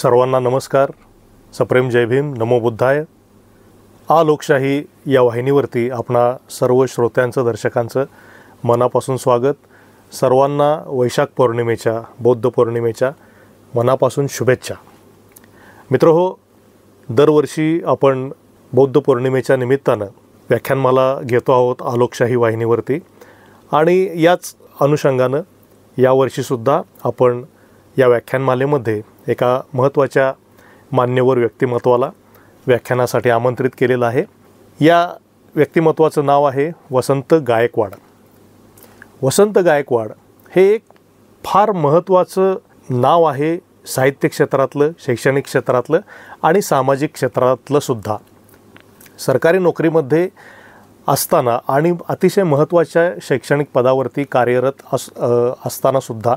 सर्वांना नमस्कार. सप्रेम जय भीम. नमो बुद्धाय. आ लोकशाही या वाहिनीवरती आपणा सर्व श्रोत्यांचं दर्शकांचं मनापासून स्वागत. सर्वांना वैशाख पौर्णिमेच्या बौद्ध पौर्णिमेच्या मनापासून शुभेच्छा. मित्रहो, दरवर्षी आपण बौद्ध पौर्णिमेच्या निमित्तानं व्याख्यानमाला घेतो आहोत आ लोकशाही वाहिनीवरती आणि याच अनुषंगानं यावर्षीसुद्धा आपण या व्याख्यानमालेमध्ये एका महत्त्वाच्या मान्यवर व्यक्तिमत्वाला व्याख्यानासाठी आमंत्रित केलेलं आहे. या व्यक्तिमत्वाचं नाव आहे वसंत गायकवाड. वसंत गायकवाड हे एक फार महत्त्वाचं नाव आहे साहित्य क्षेत्रातलं, शैक्षणिक क्षेत्रातलं आणि सामाजिक क्षेत्रातलं सुद्धा. सरकारी नोकरीमध्ये असताना आणि अतिशय महत्त्वाच्या शैक्षणिक पदावरती कार्यरत असतानासुद्धा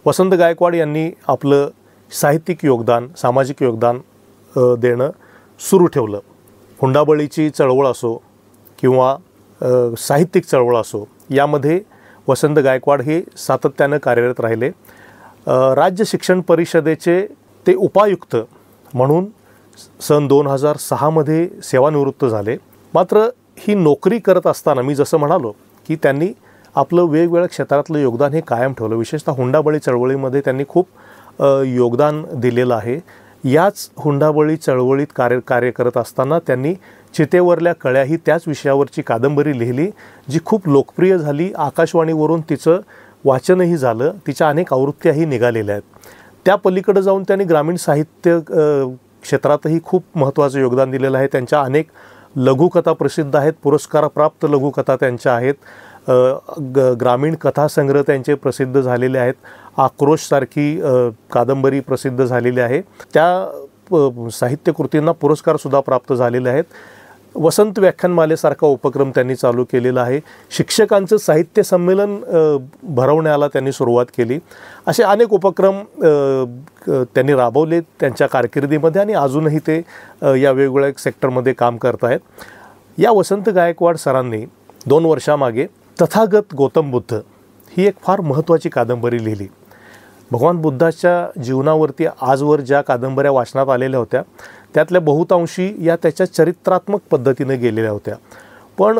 वसंत गायकवाड यांनी आपलं साहित्यिक योगदान, सामाजिक योगदान देणं सुरू ठेवलं. हुंडाबळीची चळवळ असो किंवा साहित्यिक चळवळ असो, यामध्ये वसंत गायकवाड हे सातत्यानं कार्यरत राहिले. राज्य शिक्षण परिषदेचे ते उपायुक्त म्हणून सन 2006मध्ये सेवानिवृत्त झाले. मात्र ही नोकरी करत असताना मी जसं म्हणालो की त्यांनी आपलं वेगवेगळ्या क्षेत्रातलं योगदान हे कायम ठेवलं. विशेषतः हुंडाबळी चळवळीमध्ये त्यांनी खूप योगदान दिलेलं आहे. याच हुंडाबळी चळवळीत कार्य करत असताना त्यांनी चितेवरल्या कळ्या ही त्याच विषयावरची कादंबरी लिहिली, जी खूप लोकप्रिय झाली. आकाशवाणीवरून तिचं वाचनही झालं. तिच्या अनेक आवृत्त्याही निघालेल्या आहेत. त्या पलीकडे जाऊन त्यांनी ग्रामीण साहित्य क्षेत्रातही खूप महत्त्वाचं योगदान दिलेलं आहे. त्यांच्या अनेक लघुकथा प्रसिद्ध आहेत, पुरस्कारप्राप्त लघुकथा त्यांच्या आहेत. ग्रामीण कथासंग्रह त्यांचे प्रसिद्ध झालेले आहेत. आक्रोशसारखी कादंबरी प्रसिद्ध झालेली आहे. त्या साहित्यकृतींना पुरस्कारसुद्धा प्राप्त झालेले आहेत. वसंत व्याख्यानमालेसारखा उपक्रम त्यांनी चालू केलेला आहे. शिक्षकांचं साहित्य संमेलन भरवण्याला त्यांनी सुरुवात केली. असे अनेक उपक्रम त्यांनी राबवले त्यांच्या कारकिर्दीमध्ये आणि अजूनही ते या वेगवेगळ्या सेक्टरमध्ये काम करत आहेत. या वसंत गायकवाड सरांनी 2 वर्षामागे तथागत गौतम बुद्ध ही एक फार महत्त्वाची कादंबरी लिहिली. भगवान बुद्धाच्या जीवनावरती आजवर ज्या कादंबऱ्या वाचनात आलेल्या होत्या त्यातल्या बहुतांशी या त्याच्या चरित्रात्मक पद्धतीने गेलेल्या होत्या. पण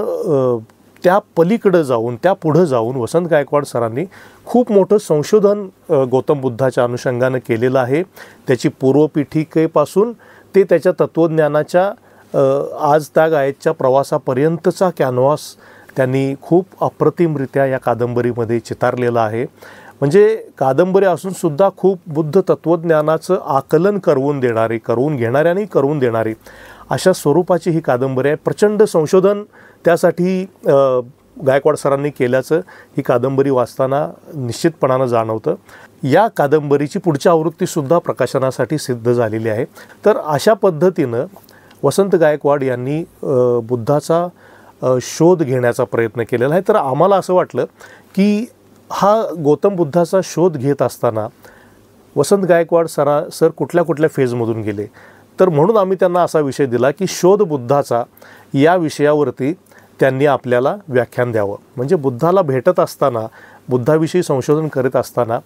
त्या पलीकडं जाऊन, त्या पुढं जाऊन वसंत गायकवाड सरांनी खूप मोठं संशोधन गौतम बुद्धाच्या अनुषंगानं केलेलं आहे. त्याची पूर्वपीठिकेपासून ते त्याच्या तत्त्वज्ञानाच्या आज त्या गायकच्या प्रवासापर्यंतचा कॅनव्हास त्यांनी खूप अप्रतिमरित्या या कादंबरीमध्ये चितारलेला आहे. म्हणजे कादंबरी असूनसुद्धा खूप बुद्ध तत्त्वज्ञानाचं आकलन करून घेणारी आणि करून देणारी अशा स्वरूपाची ही कादंबरी आहे. प्रचंड संशोधन त्यासाठी गायकवाड सरांनी केल्याचं ही कादंबरी वाचताना निश्चितपणानं जाणवतं. या कादंबरीची पुढची आवृत्तीसुद्धा प्रकाशनासाठी सिद्ध झालेली आहे. तर अशा पद्धतीनं वसंत गायकवाड यांनी बुद्धाचा शोध घेण्याचा प्रयत्न केलेला आहे. तर आम्हाला असं वाटलं की हा गौतम बुद्धाचा शोध घेत असताना वसंत गायकवाड सर कुठल्या फेजमधून गेले. तर म्हणून आम्ही त्यांना असा विषय दिला की शोध बुद्धाचा या विषयावरती त्यांनी आपल्याला व्याख्यान द्यावं. म्हणजे बुद्धाला भेटत असताना, बुद्धाविषयी संशोधन करीत असताना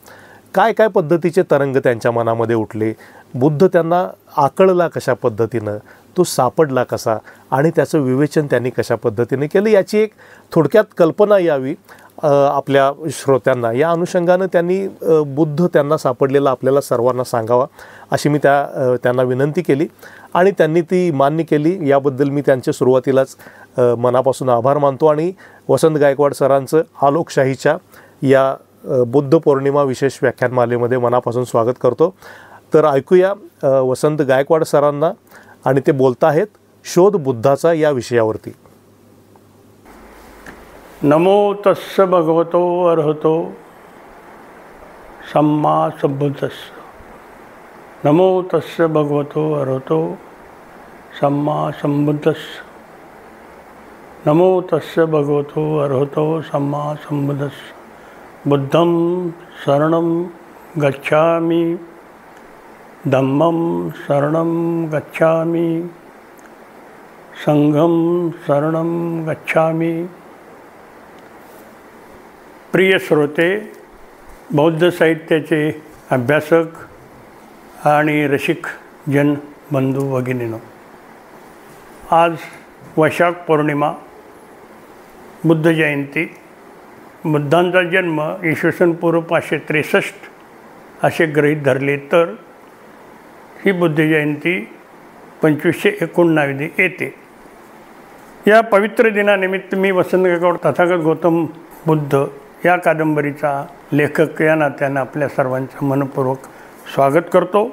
काय पद्धतीचे तरंग त्यांच्या मनामध्ये उठले, बुद्ध त्यांना आकळला कशा पद्धतीनं, तो सापडला कसा आणि त्याचं विवेचन त्यांनी कशा पद्धतीने केलं, याची एक थोडक्यात कल्पना यावी आपल्या श्रोत्यांना. या अनुषंगानं त्यांनी बुद्ध त्यांना सापडलेला आपल्याला सर्वांना सांगावा अशी मी त्यांना विनंती केली आणि त्यांनी ती मान्य केली. याबद्दल मी त्यांच्या सुरुवातीलाच मनापासून आभार मानतो आणि वसंत गायकवाड सरांचं आ लोकशाहीच्या या बुद्ध पौर्णिमा विशेष व्याख्यानमालेमध्ये मनापासून स्वागत करतो. तर ऐकूया वसंत गायकवाड सरांना आणि ते बोलत आहेत शोध बुद्धाचा या विषयावरती. नमो तस्स भगवतो अर्हतो सम्मा संबुद्धस्स. नमो तस्स भगवतो अर्हतो सम्मा संबुद्धस्स. नमो तस्स भगवतो अर्हतो सम्मा संबुद्धस्स. बुद्धं शरणं गच्छामि, धम्मं शरणं गच्छामि, संघं शरणं गच्छामि. प्रिय श्रोते, बौद्ध साहित्याचे अभ्यासक आणि रसिक जन बंधू भगिनीनो, आज वैशाख पौर्णिमा, बुद्ध जयंती. बुद्धांचा जन्म इसवी पूर्व 563 असे गृहीत धरले तर ही बुद्ध जयंती 2519 येते. या पवित्र दिनानिमित्त मी वसंत गायकवाड तथागत गौतम बुद्ध या कादंबरीचा लेखक या नात्यानं आपल्या सर्वांचं मनपूर्वक स्वागत करतो.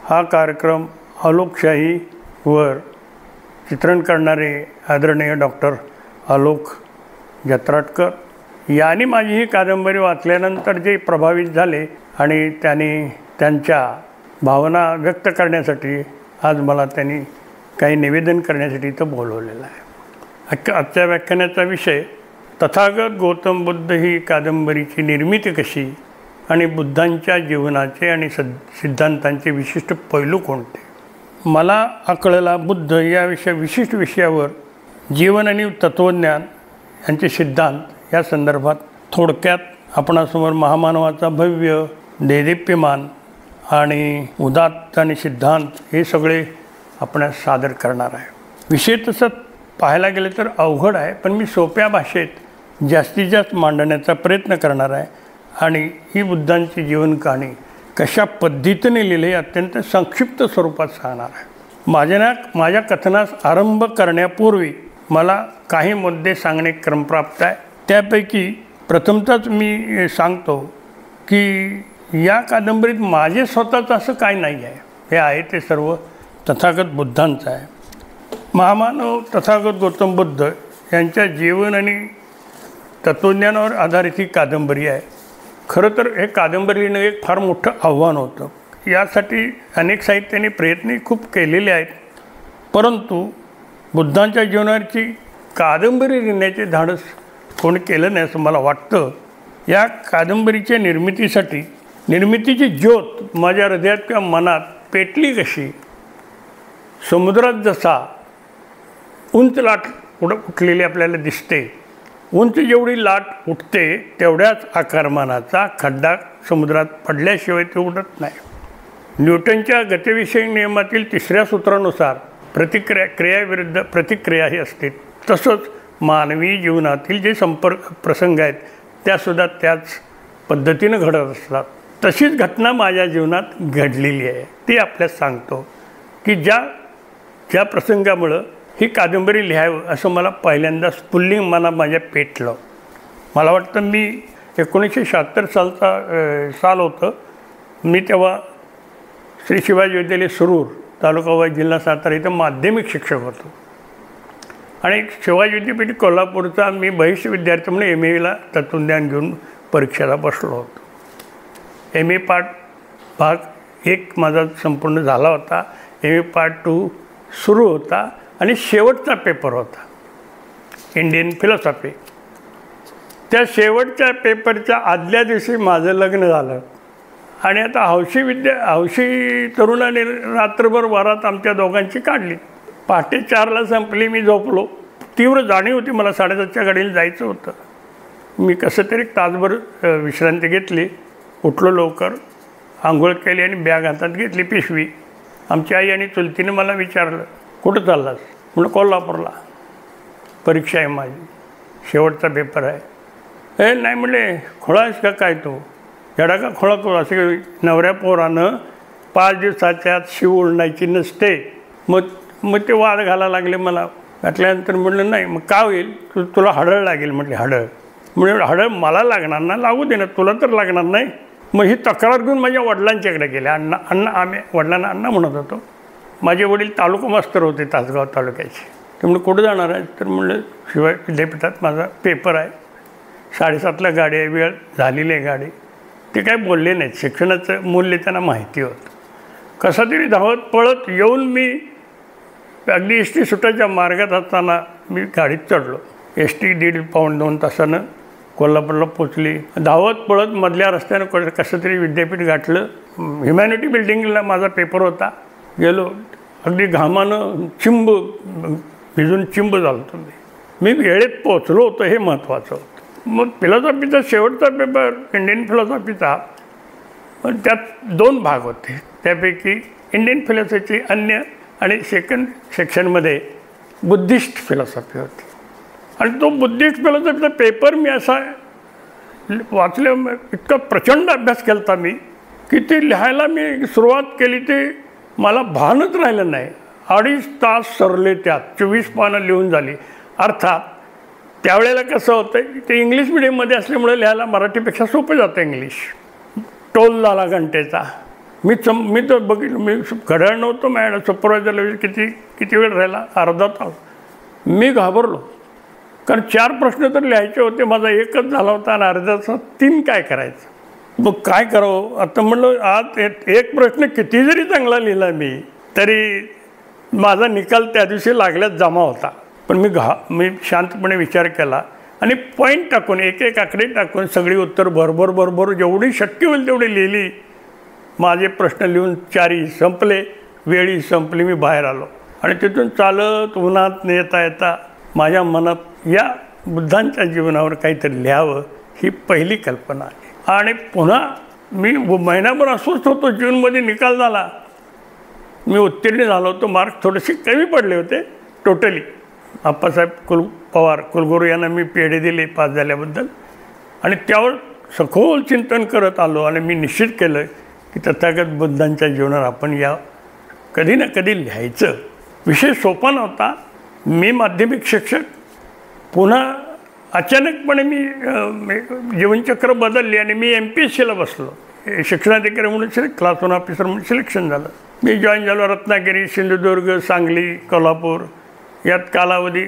हा कार्यक्रम आलोकशाहीवर चित्रण करणारे आदरणीय डॉक्टर आलोक जत्राटकर यांनी माझी ही कादंबरी वाचल्यानंतर जे प्रभावित झाले आणि त्यांच्या भावना व्यक्त करण्यासाठी आज मला त्यांनी काही निवेदन करण्यासाठी इथं बोलवलेलं आहे. आजच्या व्याख्यानाचा विषय तथागत गौतम बुद्ध ही कादंबरीची निर्मिती कशी आणि बुद्धांच्या जीवनाचे आणि सिद्धांतांचे विशिष्ट पैलू कोणते. मला आकळला बुद्ध या विशिष्ट विषयावर जीवन आणि तत्त्वज्ञान यांचे सिद्धांत या संदर्भात थोडक्यात आपणासमोर महामानवाचा भव्य देदीप्यमान आणि उदात्त आणि सिद्धांत हे सगळे आपणास सादर करणार आहे. विषय तसं पाहायला गेलं तर अवघड आहे, पण मी सोप्या भाषेत जास्तीत जास्त मांडण्याचा प्रयत्न करणार आहे. आणि ही बुद्धांची जीवन कहाणी कशा पद्धतीने लिहिली हे अत्यंत संक्षिप्त स्वरूपात सांगणार आहे. माझ्या कथनास आरंभ करण्यापूर्वी मला काही मुद्दे सांगणे क्रमप्राप्त आहे. त्यापैकी प्रथमतच मी सांगतो की या कादंबरीत माझे स्वतःचं असं काही नाही आहे. हे आहे ते सर्व तथागत बुद्धांचं आहे. महामानव तथागत गौतम बुद्ध यांच्या जीवन आणि तत्त्वज्ञानावर आधारित ही कादंबरी आहे. खरं तर हे कादंबरी लिहिणं एक फार मोठं आव्हान होतं. यासाठी अनेक साहित्याने प्रयत्नही खूप केलेले आहेत, परंतु बुद्धांच्या जीवनाची कादंबरी लिहिण्याचे धाडस कोणी केलं नाही असं मला वाटतं. या कादंबरीच्या निर्मितीची ज्योत माझ्या हृदयात किंवा मनात पेटली कशी. समुद्रात जसा उंच लाट उठलेली आपल्याला दिसते, उंच जेवढी लाट उठते तेवढ्याच आकारमानाचा खड्डा समुद्रात पडल्याशिवाय ते उडत नाही. न्यूटनच्या गतिविषयक नियमातील 3ऱ्या सूत्रानुसार क्रियाविरुद्ध प्रतिक्रिया ही असते. तसंच मानवी जीवनातील जे प्रसंग आहेत त्यासुद्धा त्याच पद्धतीनं घडत असतात. तशीच घटना माझ्या जीवनात घडलेली आहे. ती आपल्यास सांगतो की ज्या प्रसंगामुळं ही कादंबरी लिहावं असं मला पहिल्यांदा स्फुल्लिंग माझ्या पेटलं. मला वाटतं मी 1976 साल होतं. मी तेव्हा श्री शिवाजी विद्यालय सुरूर, तालुका वाई, जिल्हा सातारा इथं माध्यमिक शिक्षक होतो. आणि शिवाजी विद्यापीठ कोल्हापूरचा मी बहिष्ठ विद्यार्थी म्हणून MA तत्त्वज्ञान घेऊन परीक्षेला बसलो होतो. MA पार्ट भाग 1 माझा संपूर्ण झाला होता. MA पार्ट 2 सुरू होता आणि शेवटचा पेपर होता इंडियन फिलॉसॉफी. त्या शेवटच्या पेपरच्या आदल्या दिवशी माझं लग्न झालं. आणि आता हौशी तरुणाने रात्रभर वरात आमच्या दोघांची काढली. पहाटे 4ला संपली. मी झोपलो. तीव्र जाणीव होती मला 7:30च्या गाडीला जायचं होतं. मी कसं तरी तासभर विश्रांती घेतली. उठलो लवकर, आंघोळ केली आणि बॅग हातात घेतली, पिशवी. आमची आई आणि चुलतीने मला विचारलं, कुठं चाललास? म्हणलं कोल्हापूरला, परीक्षा आहे माझी, शेवटचा पेपर आहे. नाही म्हणले, खोळा आहेस का काय तू? येडा का खोळा करू? असे नवऱ्या पोरानं 5 दिवसाच्या आत शिव उडण्याची नसते. मग ते वाद घालायला लागले मला. घातल्यानंतर म्हणलं नाही. मग का होईल? तुला हडळ लागेल. म्हटले हडळ? म्हणजे हडळ मला लागणार ना, लागू दे ना, तुला तर लागणार नाही. मग ही तक्रार घेऊन माझ्या वडिलांच्याकडे गेले. आम्ही वडिलांना अण्णा म्हणत होतो. माझे वडील तालुका मास्तर होते तासगाव तालुक्याचे. ते म्हणलं कुठं जाणार आहे? तर म्हणलं शिवाय विद्यापीठात माझा पेपर आहे, 7:30ला गाडी आहे, वेळ झालेली आहे गाडी. ते काय बोलले नाहीत. शिक्षणाचं मूल्य त्यांना माहिती होतं. कसा तरी धावत पळत येऊन मी अगदी एस टी सुटाच्या मार्गात असताना मी गाडीत चढलो. एस टी 1.5 पाऊण 2 तासानं कोल्हापूरला पोचली. धावत पळत मधल्या रस्त्यानं कसं तरी विद्यापीठ गाठलं. ह्युमॅनिटी बिल्डिंगला माझा पेपर होता. गेलो. अगदी घामानं भिजून चिंब झालो होतो मी वेळेत पोचलो होतो, हे महत्त्वाचं होतं. मग फिलॉसॉफीचा शेवटचा पेपर, इंडियन फिलॉसॉफीचा, पण त्यात 2 भाग होते. त्यापैकी इंडियन फिलॉसॉफी अन्य आणि सेकंड सेक्शनमध्ये बुद्धिस्ट फिलॉसॉफी होती. आणि तो बुद्धिस्ट फिलॉसॉफीचा पेपर मी असा वाचल्या, इतका प्रचंड अभ्यास केला होता मी की ते लिहायला मी सुरुवात केली ते मला भानच राहिलं नाही. 2.5 तास सरले त्यात, 24 पानं लिहून झाली. अर्थात त्यावेळेला कसं होतं ते इंग्लिश मिडियममध्ये असल्यामुळे लिहायला मराठीपेक्षा सोपं जातं इंग्लिश. टोल झाला घंटेचा. मी तर बघितलं, मी घड्याळ नव्हतं मॅडम सुपरवायझरला किती वेळ राहिला, अर्धा तास. मी घाबरलो, कारण 4 प्रश्न तर लिहायचे होते, माझा एकच झाला होता आणि अर्धा तास 3 काय करायचं. मग काय करावं आता म्हणलं. आज एक प्रश्न किती जरी चांगला लिहिला मी तरी माझा निकाल त्या दिवशी लागल्यात जमा होता. पण मी शांतपणे विचार केला आणि पॉईंट टाकून एक आकडे टाकून सगळी उत्तर भरभर जेवढी शक्य होईल तेवढी लिहिली. माझे प्रश्न लिहून 4ही संपले, वेळी संपली. मी बाहेर आलो आणि तिथून चालत उन्हात येता माझ्या मनात या बुद्धांच्या जीवनावर काहीतरी लिहावं ही पहिली कल्पना आली. आणि पुन्हा मी महिनाभर अस्वस्थ होतो. जूनमध्ये निकाल झाला, मी उत्तीर्ण झालो होतो. मार्क थोडेसे कमी पडले होते टोटली. आप्पासाहेब पवार कुलगुरू यांना मी PhD दिली पास झाल्याबद्दल. आणि त्यावर सखोल चिंतन करत आलो आणि मी निश्चित केलं की तथागत बुद्धांच्या जीवनावर आपण या कधी ना कधी लिहायचं. विषय सोपा नव्हता. मी माध्यमिक शिक्षक, पुन्हा अचानकपणे मी जीवनचक्र बदलली आणि मी MPSCला बसलो. शिक्षणाधिकारी म्हणून क्लास 1 ऑफिसर म्हणून सिलेक्शन झालं. मी जॉईन झालो रत्नागिरी, सिंधुदुर्ग, सांगली, कोल्हापूर. यात कालावधी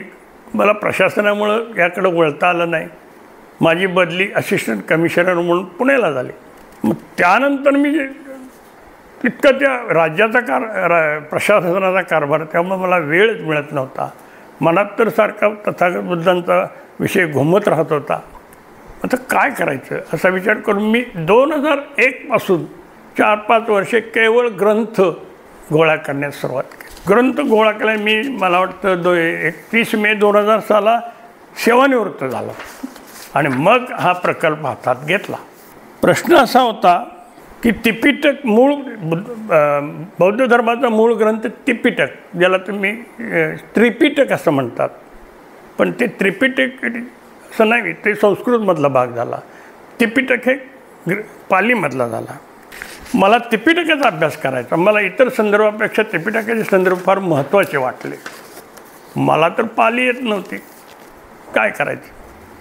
मला प्रशासनामुळं याकडं वळता आलं नाही. माझी बदली असिस्टंट कमिशनर म्हणून पुण्याला झाली. मग त्यानंतर मी इतकं त्या राज्याचा प्रशासनाचा कारभार, त्यामुळे मला वेळच मिळत नव्हता. मनात तर सारखा तथागत बुद्धांचा विषय घुमत राहत होता. आता काय करायचं असा विचार करून मी 2001 पासून 4-5 वर्षे केवळ ग्रंथ गोळा करण्यास सुरुवात केली. ग्रंथ गोळा केला. मी मला वाटतं 31 मे 2000 साला सेवानिवृत्त झालो आणि मग हा प्रकल्प हातात घेतला. प्रश्न असा होता की त्रिपिटक मूळ बौद्ध धर्माचा मूळ ग्रंथ त्रिपिटक, ज्याला तुम्ही त्रिपिटक असं म्हणतात, पण ते त्रिपिटक असं नाही, ते संस्कृतमधला भाग झाला. त्रिपिटक हे पालीमधला झाला. मला त्रिपिटकाचा अभ्यास करायचा. मला इतर संदर्भापेक्षा त्रिपिटकाचे संदर्भ फार महत्त्वाचे वाटले. मला तर पाली येत नव्हती. काय करायचं,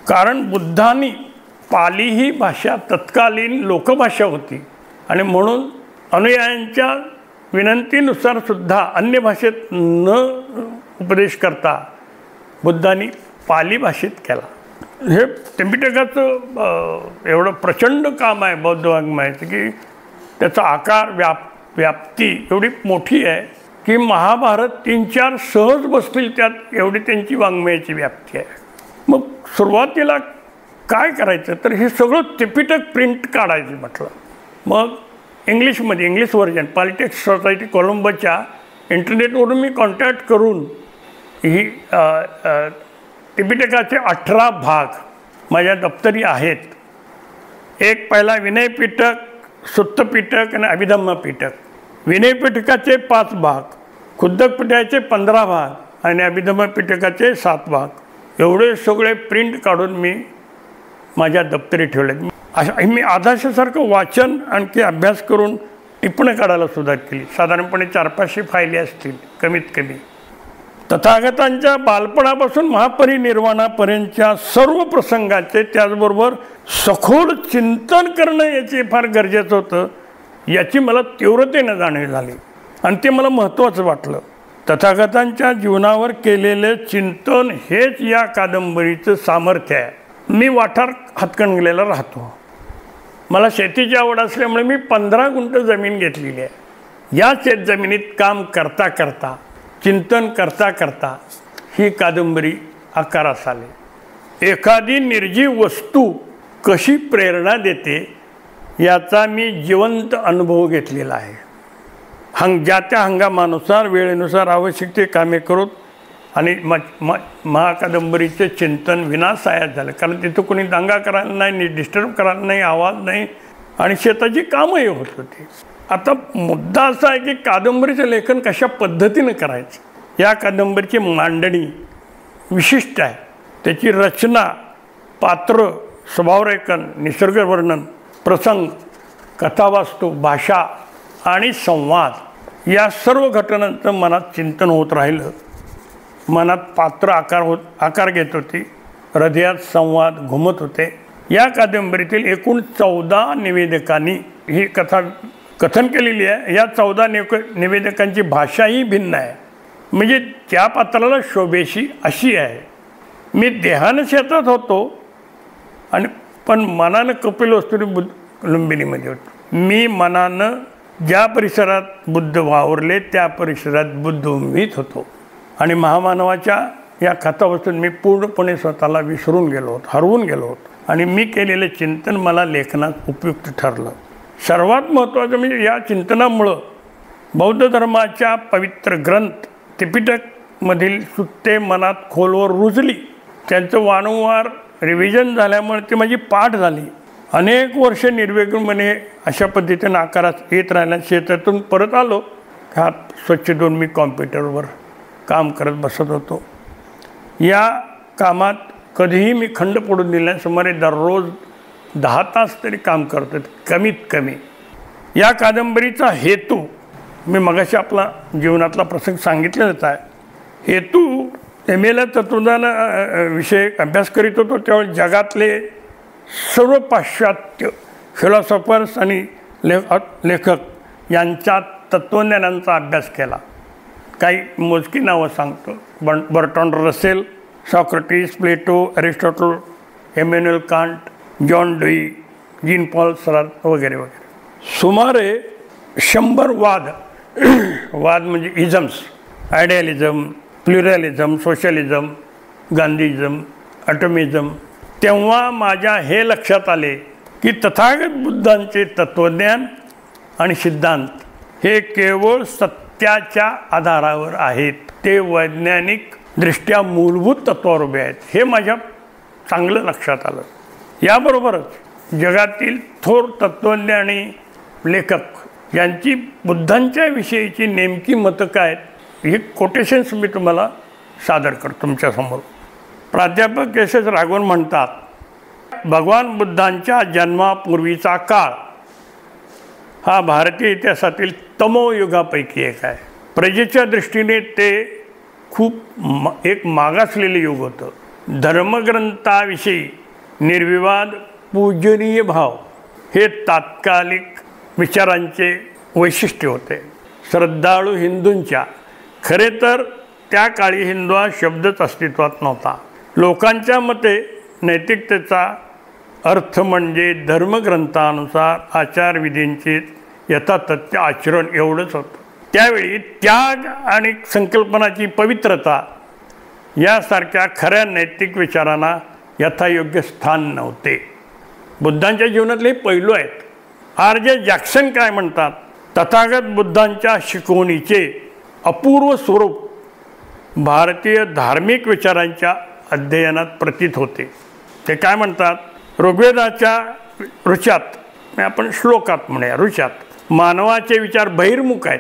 कारण बुद्धांनी पाली ही भाषा तत्कालीन लोकभाषा होती आणि म्हणून अनुयायांच्या विनंतीनुसार सुद्धा अन्य भाषेत न उपदेश करता बुद्धांनी पाली भाषेत केला. हे त्रिपिटकाचं एवढं प्रचंड काम आहे बौद्ध वाङ्मयाचं की त्याचा आकार व्याप्ती एवढी मोठी आहे की महाभारत 3-4 सहज बसतील त्यात, एवढी त्यांची वाङ्मयाची व्याप्ती आहे. मग सुरुवातीला काय करायचं तर हे सगळं त्रिपिटक प्रिंट काढायचं म्हटलं. मग इंग्लिशमध्ये इंग्लिश व्हर्जन पॉलिटिक्स सोसायटी कोलंबोच्या इंटरनेटवरून मी कॉन्टॅक्ट करून ही त्रिपिटकाचे 18 भाग माझ्या दप्तरी आहेत. एक पहिला विनयपिटक, सुत्तपिटक आणि अभिधम्म पिटक. विनयपिटकाचे 5 भाग, खुद्दक पिटकाचे 15 भाग आणि अभिधम्म पिटकाचे 7 भाग. एवढे सगळे प्रिंट काढून मी माझ्या दप्तरी ठेवले. मी आदर्शासारखं वाचन आणखी अभ्यास करून टिप्पणी काढायला सुरुवात केली. साधारणपणे 400-500 फायली असतील कमीत कमी. तथागतांच्या बालपणापासून महापरिनिर्वाणापर्यंतच्या सर्व प्रसंगाचे, त्याचबरोबर सखोल चिंतन करणं याचे फार गरजेचं होतं. याची मला तीव्रतेनं जाणीव झाली आणि ते मला महत्त्वाचं वाटलं. तथागतांच्या जीवनावर केलेले चिंतन हेच या कादंबरीचं सामर्थ्य आहे. मी वाठार हातकणंगलेला राहतो. मला शेतीची आवड असल्यामुळे मी 15 गुंठ जमीन घेतलेली आहे. या शेतजमिनीत काम करता करता, चिंतन करता करता ही कादंबरी आकारास आली. एखादी निर्जीव वस्तू कशी प्रेरणा देते याचा मी जिवंत अनुभव घेतलेला आहे. ज्या त्या हंगामानुसार वेळेनुसार आवश्यक ते कामे करून आणि महाकादंबरीचे चिंतन विनासायास झालं. कारण तिथं कोणी दंगा करायला नाही, डिस्टर्ब करायला नाही, आवाज नाही, आणि शेताची कामंही होत होती. आता मुद्दा असा आहे की कादंबरीचं लेखन कशा पद्धतीनं करायचं. या कादंबरीची मांडणी विशिष्ट आहे. त्याची रचना, पात्र, स्वभावरेखन, निसर्गवर्णन, प्रसंग, कथावास्तू, भाषा आणि संवाद या सर्व घटनांचं मनात चिंतन होत राहिलं. मनात पात्र आकार घेत होती, हृदयात संवाद घुमत होते. या कादंबरीतील एकूण 14 निवेदकांनी ही कथन केलेली आहे. या 14 निवेदकांची भाषाही भिन्न आहे, म्हणजे त्या पात्राला शोभेशी अशी आहे. मी देहानं शेतात होतो पण मनानं कपिलवस्तुनी लुंबिनीमध्ये होतो. मी मनानं ज्या परिसरात बुद्ध वावरले त्या परिसरात बुद्धभूमीत होतो आणि महामानवाच्या या कथावस्तून मी पूर्णपणे स्वतःला विसरून गेलो होतो, हरवून गेलो होतो आणि मी केलेलं चिंतन मला लेखनात उपयुक्त ठरलं. सर्वात महत्त्वाचं म्हणजे या चिंतनामुळं बौद्ध धर्माच्या पवित्र ग्रंथ त्रिपिटकमधील सूत्रे मनात खोलवर रुजली. त्यांचं वारंवार रिव्हिजन झाल्यामुळे ती माझी पाठ झाली. अनेक वर्ष निर्विघ्नपणे अशा पद्धतीनं आकारात येत राहिल्या. शेतातून परत आलो, हात स्वच्छ धुवून मी कॉम्प्युटरवर काम करत बसत होतो. या कामात कधीही मी खंड पडून दिला नाही. सुमारे दररोज 10 तास तरी काम करतो कमीत कमी. या कादंबरीचा हेतू मी मगाशी आपला जीवनातला प्रसंग सांगितलेलाच आहे. हेतू MA तत्वज्ञान विषय अभ्यास करीत होतो त्यावेळी जगातले सर्व पाश्चात्य फिलॉसॉफर्स आणि लेखक यांच्या तत्त्वज्ञानांचा अभ्यास केला. काही मोजकी नावं सांगतो. Bertrand Russell, Socrates, Plato, Aristotle, Immanuel Kant, John Dewey, Jean Paul Sartre वगैरे वगैरे. सुमारे 100 वाद म्हणजे इझम्स, आयडियालिझम, प्लुरॅलिझम, सोशलिझम, गांधीइझम, ॲटॉमिझम. तेव्हा माझ्या हे लक्षात आले की तथागत बुद्धांचे तत्त्वज्ञान आणि सिद्धांत हे केवळ सत्याच्या आधारावर आहेत. ते वैज्ञानिक दृष्ट्या मूलभूत तत्त्वावर उभे आहेत. हे माझ्या चांगलं लक्षात आलं. याबरोबरच जगातील थोर तत्त्वज्ञ आणि लेखक यांची बुद्धांच्या विषयीची नेमकी मतं काय आहेत ही कोटेशन्स मी तुम्हाला सादर करतो तुमच्यासमोर. प्राध्यापक एस राघवन म्हणतात, भगवान बुद्धांच्या जन्मापूर्वीचा काळ हा भारतीय इतिहासातील तमोयुगापैकी एक आहे. प्रजेच्या दृष्टीने ते खूप एक मागासलेले युग होतं. धर्मग्रंथाविषयी निर्विवाद पूजनीय भाव हे तात्कालिक विचारांचे वैशिष्ट्य होते. श्रद्धाळू हिंदूंच्या, खरे तर त्या काळी हिंदू हा शब्दच अस्तित्वात नव्हता. लोकांच्या मते नैतिकतेचा अर्थ म्हणजे धर्मग्रंथानुसार आचारविधींचे यथातथ्य आचरण एवढंच होतं. त्यावेळी त्याग आणि संकल्पनाची पवित्रता यासारख्या खऱ्या नैतिक विचारांना यथायोग्य स्थान नव्हते. बुद्धांच्या जीवनातले पैलू आहेत. R.J. जॅक्सन काय म्हणतात, तथागत बुद्धांच्या शिकवणीचे अपूर्व स्वरूप भारतीय धार्मिक विचारांच्या अध्ययनात प्रतीत होते. ते काय म्हणतात, ऋग्वेदाच्या ऋचात, आपण श्लोकात म्हणूया ऋचात, मानवाचे विचार बहिर्मुख आहेत,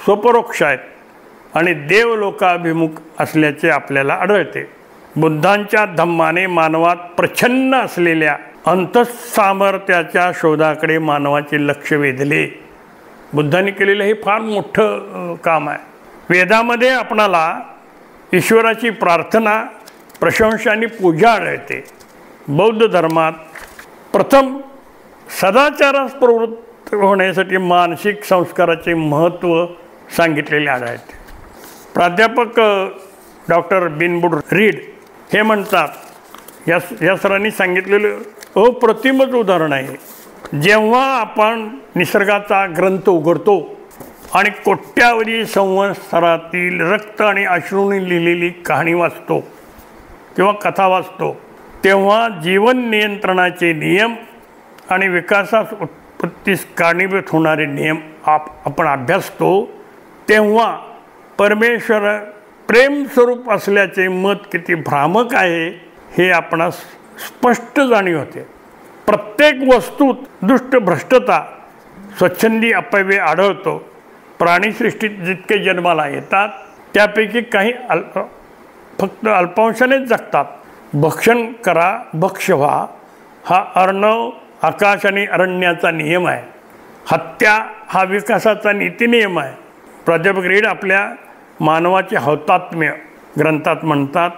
स्वपरोक्ष आहेत आणि देवलोकाभिमुख असल्याचे आपल्याला आढळते. बुद्धांच्या धम्माने मानवात प्रच्छन्न असलेल्या अंतःसामर्थ्याच्या शोधाकडे मानवाचे लक्ष वेधले. बुद्धांनी केलेलं हे फार मोठं काम आहे. वेदामध्ये आपणाला ईश्वराची प्रार्थना, प्रशंसा आणि पूजा आढळते. बौद्ध धर्मात प्रथम सदाचारास प्रवृत्त होण्यासाठी मानसिक संस्काराचे महत्त्व सांगितलेले आढळते. प्राध्यापक डॉक्टर बिनबुड रीड हे म्हणतात, या सरांनी सांगितलेलं अप्रतिमच उदाहरण आहे. जेव्हा आपण निसर्गाचा ग्रंथ उघडतो आणि कोट्यावधी संवत्सरातील रक्त आणि अश्रूंनी लिहिलेली कहाणी वाचतो किंवा कथा वाचतो, तेव्हा जीवन नियंत्रणाचे नियम आणि विकासास उत्पत्तीस कारणीभूत होणारे नियम आपण अभ्यासतो. तेव्हा परमेश्वर प्रेमस्वरूप असल्याचे मत किती भ्रामक आहे हे आपणास स्पष्ट जाणीव होते. प्रत्येक वस्तूत दुष्ट भ्रष्टता स्वच्छंदी अपव्यय आढळतो. प्राणीसृष्टीत जितके जन्माला येतात त्यापैकी काही फक्त अल्पांशानेच जगतात. भक्षण करा भक्ष व्हा हा अर्णव आकाश आणि अरण्याचा नियम आहे. हत्या हा विकासाचा नीतिनियम आहे. प्राध्यापक रीड आपल्या मानवाचे हौतात्म्य ग्रंथात म्हणतात,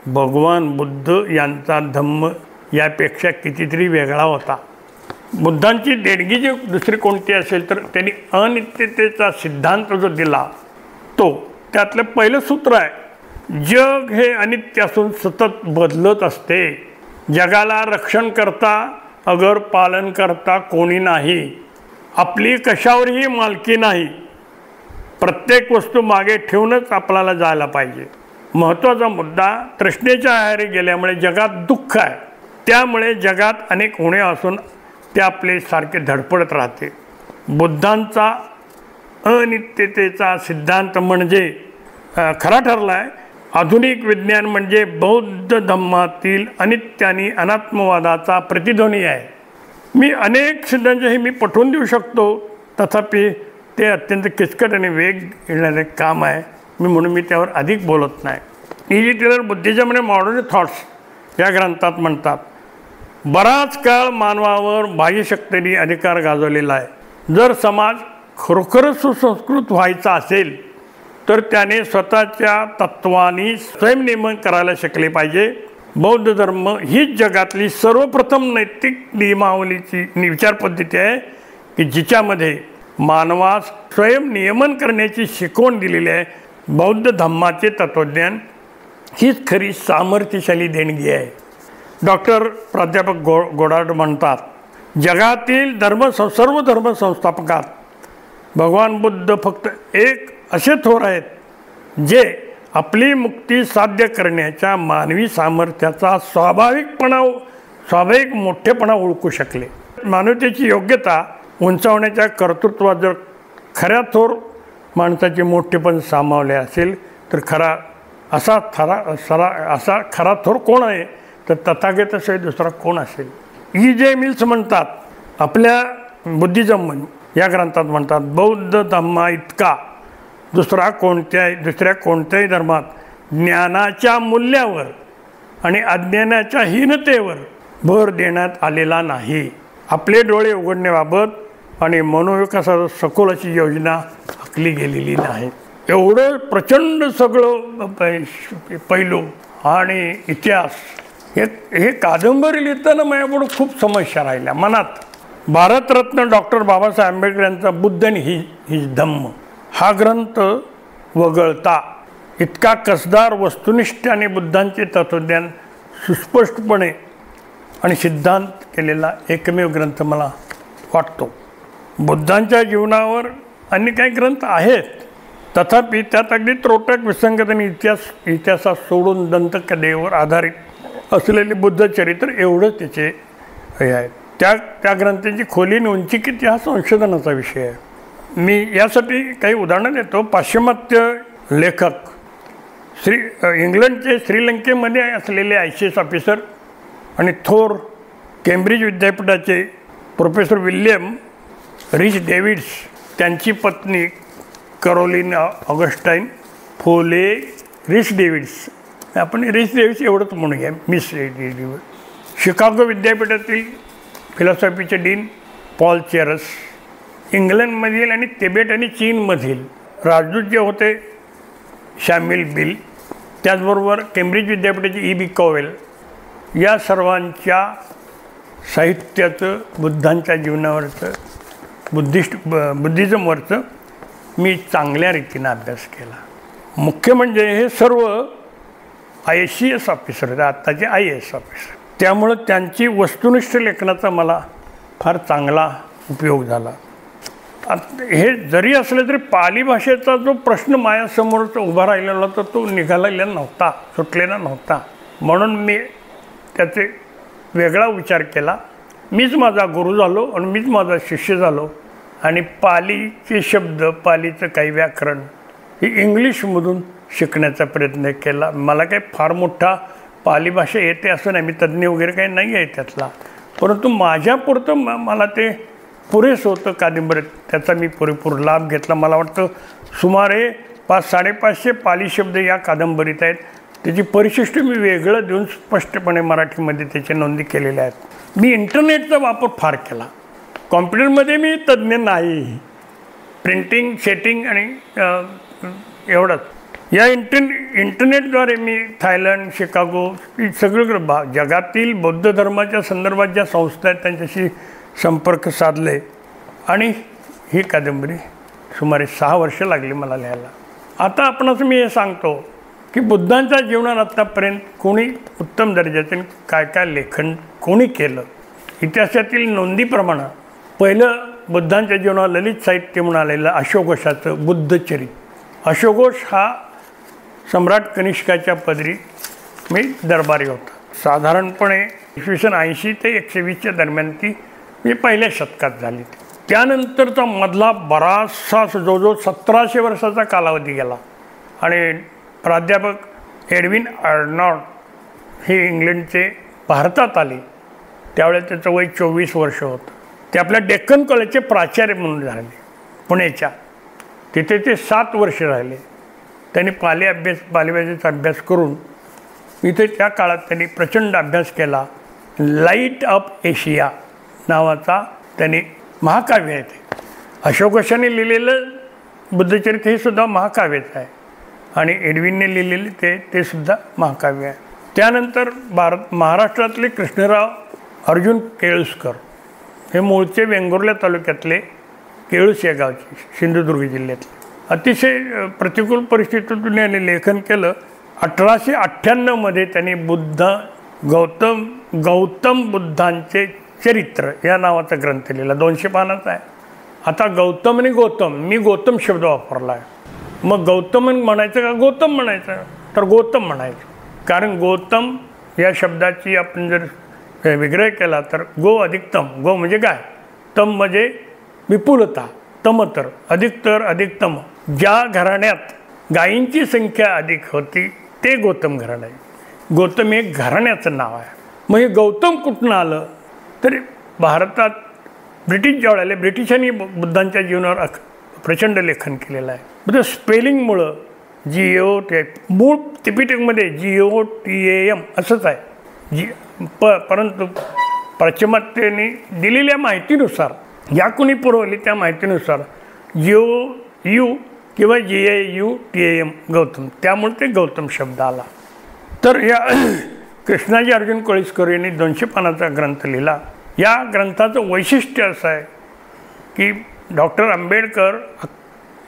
भगवान बुद्ध यांचा धम्म यापेक्षा कितीतरी वेगळा होता. बुद्धांची देणगी जी दुसरी कोणती असेल तर त्यांनी अनित्यतेचा सिद्धांत जो दिला तो त्यातलं पहिलं सूत्र आहे, जग हे अनित्य असून सतत बदलत असते. जगाला रक्षण करता अगर पालन करता कोणी नाही. आपली कशावरही मालकी नाही. प्रत्येक वस्तू मागे ठेवूनच आपल्याला जायला पाहिजे. महत्त्वाचा मुद्दा, तृष्णेच्या आहारी गेल्यामुळे जगात दुःख आहे. त्यामुळे जगात अनेक उणे असून ते आपले सारखे धडपडत राहते. बुद्धांचा अनित्यतेचा सिद्धांत म्हणजे खरा ठरला आहे. आधुनिक विज्ञान म्हणजे बौद्ध धम्मातील अनित्य आणि अनात्मवादाचा प्रतिध्वनी आहे. मी अनेक सिद्धांत हे मी पटवून देऊ शकतो, तथापि ते अत्यंत किचकट आणि वेग येणारे काम आहे. म्हणून मी त्यावर अधिक बोलत नाही. इजी टेलर बुद्धिझम आणि मॉडर्न थॉट्स या ग्रंथात म्हणतात, बराच काळ मानवावर बाह्यशक्तींनी अधिकार गाजवलेला आहे. जर समाज खरोखरच सुसंस्कृत व्हायचा असेल तर त्याने स्वतःच्या तत्त्वांनी स्वयंनियमन करायला शिकले पाहिजे. बौद्ध धर्म हीच जगातली सर्वप्रथम नैतिक नियमावलीची विचारपद्धती आहे की जिच्यामध्ये मानवास स्वयंनियमन करण्याची शिकवण दिलेली आहे. बौद्ध धम्माचे तत्त्वज्ञान हीच खरी सामर्थ्यशाली देणगी आहे. डॉक्टर प्राध्यापक गोडार्ड म्हणतात, जगातील सर्व धर्म संस्थापकात भगवान बुद्ध फक्त एक असे थोर आहेत जे आपली मुक्ती साध्य करण्याच्या मानवी सामर्थ्याचा स्वाभाविक मोठेपणा ओळखू शकले. मानवतेची योग्यता उंचावण्याच्या कर्तृत्वात जर खऱ्या थोर माणसाचे मोठेपण सामावले असेल तर असा खरा थोर कोण आहे तर तथागताशिवाय दुसरा कोण असेल. E.J. मिल्स म्हणतात, आपल्या बुद्धिझम या ग्रंथात म्हणतात, बौद्ध धम्मा इतका दुसऱ्या कोणत्याही धर्मात ज्ञानाच्या मूल्यावर आणि अज्ञानाच्या हीनतेवर भर देण्यात आलेला नाही. आपले डोळे उघडण्याबाबत आणि मनोविकासाचा सखोल अशी योजना आखली गेलेली नाही. एवढं प्रचंड सगळं पैलू आणि इतिहास हे कादंबरी लिहिताना माझ्यापुढं खूप समस्या राहिल्या मनात. भारतरत्न डॉक्टर बाबासाहेब आंबेडकर यांचा बुद्ध आणि ही धम्म हा ग्रंथ वगळता इतका कसदार वस्तुनिष्ठ आणि बुद्धांचे तत्त्वज्ञान सुस्पष्टपणे आणि सिद्धांत केलेला एकमेव ग्रंथ मला वाटतो. बुद्धांच्या जीवनावर अन्य काही ग्रंथ आहेत, तथापि त्यात अगदी त्रोटक विसंगत आणि इतिहासात सोडून दंतकथेवर आधारित असलेले बुद्धचरित्र एवढंच त्याचे हे आहे. त्या ग्रंथांची खोली आणि उंची किती हा संशोधनाचा विषय आहे. मी यासाठी काही उदाहरणं देतो. पाश्चिमात्य लेखक इंग्लंडचे श्रीलंकेमध्ये असलेले ICS ऑफिसर आणि थोर केम्ब्रिज विद्यापीठाचे प्रोफेसर विल्यम रिच डेव्हिड्स, त्यांची पत्नी करोलिन ऑगस्टाईन फोले रिच डेव्हिड्स, आपण रिच डेव्हिड्स एवढंच म्हणूया, मिस डेव्हिड्स. शिकागो विद्यापीठातील फिलॉसॉफीचे डीन पॉल चेरस, इंग्लंडमधील आणि तिबेट आणि चीनमधील राजदूत जे होते शॅमिल बिल, त्याचबरोबर केम्ब्रिज विद्यापीठाचे E.B. कॉवेल, या सर्वांच्या साहित्याचं बुद्धांच्या जीवनावरचं बुद्धिझमवरचं मी चांगल्या रीतीनं अभ्यास केला. मुख्य म्हणजे हे सर्व ICS ऑफिसर आहेत, आत्ताचे IAS ऑफिसर. त्यामुळं त्यांची वस्तुनिष्ठ लेखनाचा मला फार चांगला उपयोग झाला. हे जरी असलं तरी पाली भाषेचा जो प्रश्न माझ्यासमोर उभा राहिलेला होता तो निघालेला नव्हता, सुटलेला नव्हता. म्हणून मी त्याचे वेगळा विचार केला. मीच माझा गुरु झालो आणि मीच माझा शिष्य झालो आणि पालीचे शब्द, पालीचं काही व्याकरण हे इंग्लिशमधून शिकण्याचा प्रयत्न केला. मला काही फार मोठा पाली भाषा येते असं नाही, मी तज्ज्ञ वगैरे काही नाही आहे त्यातला, परंतु माझ्यापुरतं मला ते पुरेसं होतं कादंबरीत. त्याचा मी पुरेपूर लाभ घेतला. मला वाटतं सुमारे 500-550 पाली शब्द या कादंबरीत आहेत. त्याची परिशिष्ट मी वेगळं देऊन स्पष्टपणे मराठीमध्ये त्याच्या नोंदी केलेल्या आहेत. मी इंटरनेटचा वापर फार केला. कॉम्प्युटरमध्ये मी तज्ज्ञ नाही. प्रिंटिंग, सेटिंग आणि एवढंच. या इंटरनेटद्वारे मी थायलंड, शिकागो सगळीकडे जगातील बौद्ध धर्माच्या संदर्भात ज्या संस्था आहेत त्यांच्याशी संपर्क साधले आणि ही कादंबरी सुमारे 6 वर्ष लागली मला लिहायला. आता आपणास मी हे सांगतो की बुद्धांच्या जीवनात आत्तापर्यंत कोणी उत्तम दर्जाचे काय काय लेखन कोणी केलं. इतिहासातील नोंदीप्रमाणे पहिलं बुद्धांच्या जीवनावर ललित साहित्य म्हणून आलेलं अशोकवंशाचं बुद्धचरित. अशोकवंश हा सम्राट कनिष्काच्या पदरी मी दरबारी होता. साधारणपणे इसवी 80 ते 120च्या दरम्यान ती मी पहिल्या शतकात झाली. त्यानंतरचा मधला बराचसा जवळजवळ 1700 वर्षाचा कालावधी गेला आणि प्राध्यापक एडविन अर्नॉल्ड हे इंग्लंडचे भारतात आले. त्यावेळेस त्याचं वय 24 वर्ष होतं. ते आपल्या डेक्कन कॉलेजचे प्राचार्य म्हणून झाले पुण्याच्या. तिथे ते 7 वर्ष राहिले. त्यांनी पाली भाषेचा अभ्यास करून इथे त्या काळात त्यांनी प्रचंड अभ्यास केला. लाईट ऑफ एशिया नावाचा त्यांनी महाकाव्य आहे. ते अशोकवंशाने लिहिलेलं बुद्धचरित्र हे सुद्धा महाकाव्यच आहे आणि एडविनने लिहिलेले ते सुद्धा महाकाव्य आहे. त्यानंतर महाराष्ट्रातले कृष्णराव अर्जुन केळुसकर हे मूळचे वेंगुर्ला तालुक्यातले केळूस या गावचे, सिंधुदुर्ग जिल्ह्यातले. अतिशय प्रतिकूल परिस्थितीतून यांनी लेखन केलं. 1898मध्ये त्यांनी गौतम बुद्धांचे चरित्र या नावाचा ग्रंथ लिहिला. 200 पानाचा आहे. आता गौतम आणि गोतम, मी गोतम शब्द वापरला आहे. मग गौतम म्हणायचं का गोतम म्हणायचं? तर गोतम म्हणायचं. कारण गोतम या शब्दाची आपण जर विग्रह केला तर गो अधिक तम. गो म्हणजे गाय, तम म्हणजे विपुलता, तम तर अधिक तम. ज्या घराण्यात गायींची संख्या अधिक होती ते गौतम घराणं आहे. गौतम हे घराण्याचं नाव आहे. मग हे गौतम कुठून आलं? तर भारतात ब्रिटिश ज्यावेळेला आले, ब्रिटिशांनी बुद्धांच्या जीवनावर प्रचंड लेखन केलेलं आहे. म्हणजे स्पेलिंगमुळं GOT मूळ त्रिपिटकमध्ये GOTAM असंच आहे. परंतु पाश्चिमात्यांनी दिलेल्या माहितीनुसार, या कोणी पुरवली त्या माहितीनुसार GOU किंवा GAUTAM गौतम, त्यामुळे ते गौतम शब्द आला. तर या कृष्णाजी अर्जुन केळुसकर यांनी 200 पानाचा ग्रंथ लिहिला. या ग्रंथाचं वैशिष्ट्य असं आहे की डॉक्टर आंबेडकर